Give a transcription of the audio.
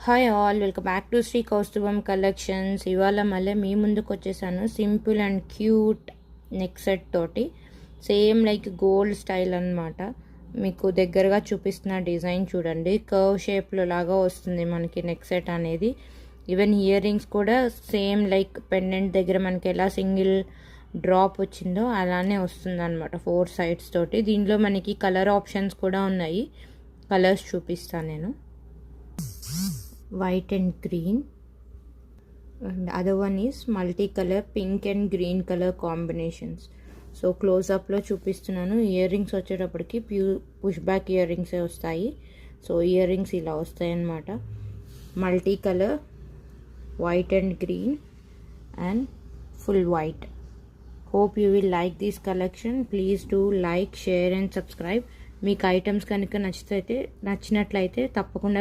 Hi all, welcome back to Sri Kaustubham collections. ఇవాళ మళ్ళీ మీ ముందుకు వచ్చేసాను simple and cute neck set తోటి. సేమ్ లైక్ గోల్డ్ స్టైల్ అనమాట. మీకు దగ్గరగా చూపిస్తున్న డిజైన్ చూడండి, కర్వ్ షేప్లో లాగా వస్తుంది మనకి నెక్ సెట్ అనేది. ఈవెన్ ఇయర్ రింగ్స్ కూడా సేమ్ లైక్ పెండెంట్ దగ్గర మనకి ఎలా సింగిల్ డ్రాప్ వచ్చిందో అలానే వస్తుంది అనమాట, 4 sides తోటి. దీంట్లో మనకి కలర్ ఆప్షన్స్ కూడా ఉన్నాయి, కలర్స్ చూపిస్తాను నేను. White and green, and other one is multicolor pink and green color combinations. So క్లోజ్అప్లో చూపిస్తున్నాను. ఇయర్ రింగ్స్ వచ్చేటప్పటికి పుష్ బ్యాక్ ఇయర్ రింగ్సే వస్తాయి. సో ఇయర్ రింగ్స్ ఇలా వస్తాయి అన్నమాట. Multi colour, white and green and full white. Hope you will like this collection. Please do like, share and subscribe. మీకు ఐటమ్స్ కనుక నచ్చినట్లయితే తప్పకుండా